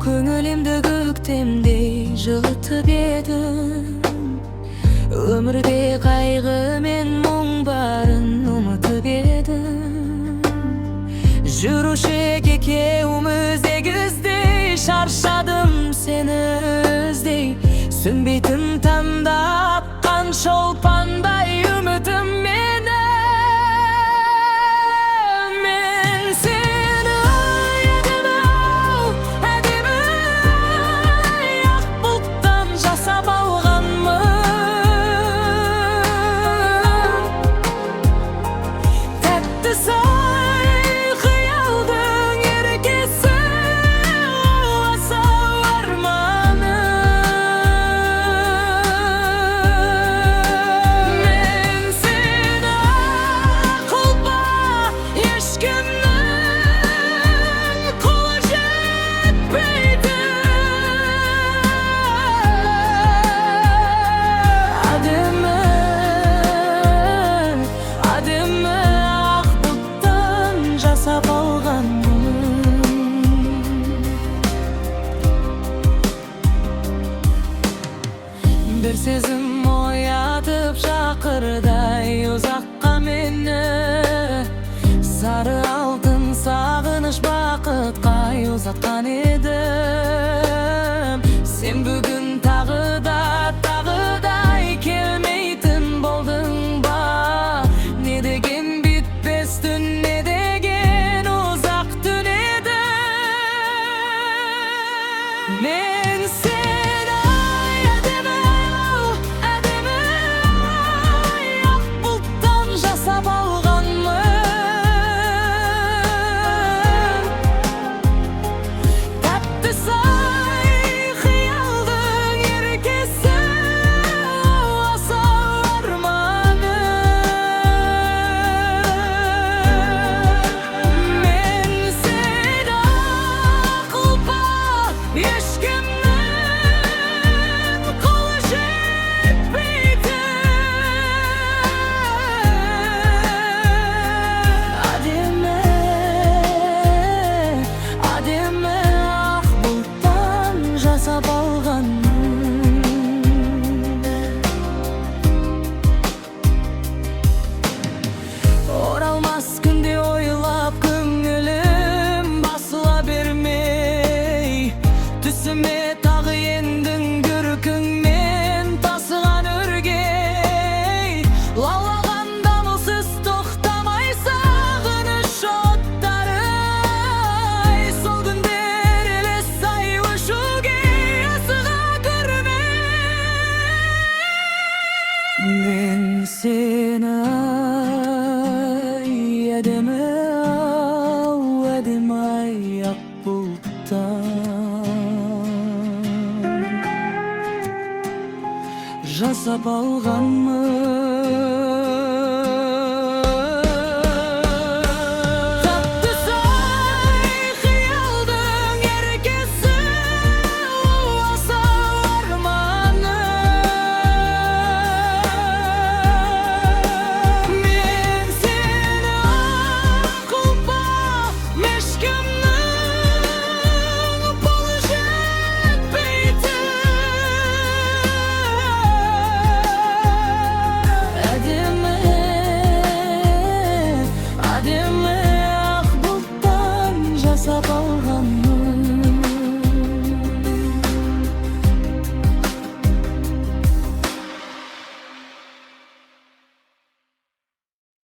Көңілімді көктемдей жылытып едің. Өмірде қайғы мен мұң барын ұмытып едің. Жүруші екеуміз егіздей, шаршадым сені іздей. Сөнбейтін таңда атқан шолпандай үмітім мені. Мен сені әдемі-ау, әдемі-ай, ақ бұлттан жасап алғанмын. Тәтті-сай қиялдың еркесі, асау арманым. Мен сені құлпа, ешкімнің қолы жетпейді. Әдемі, әдемі ақ бұлттан жасап алғанмын. Бір сезім оятып шақырдай ұзаққа мені. Сары алтын сағыныш бақытқа ұзатқан едім. Сен бүгін тағы да келмейтін болдың ба? Не деген бітпес түн, не деген ұзақ түн еді. Мен сені әдемі-ау, әдемі-ай, ақ бұлттан жасап алғанмын. Тәтті-сай қиялдың еркесі, асау арманым. Мен сені құлпа, ешкімнің қолы жетпейді. Әдемі, әдемі ақ бұлттан жасап алғанмын. Оралмас күнде ойлап көңілім басыла бермей. Түсіме тағы ендің күркіңмен тасыған өргей. Лаулаған дамылсыз тоқтамай сағыныш оттары. Сол күндер елес сай өшуге асыға көрмей. Мен сені әдемі-ау, әдемі-ай, ақ бұлттан жасап алғанмын.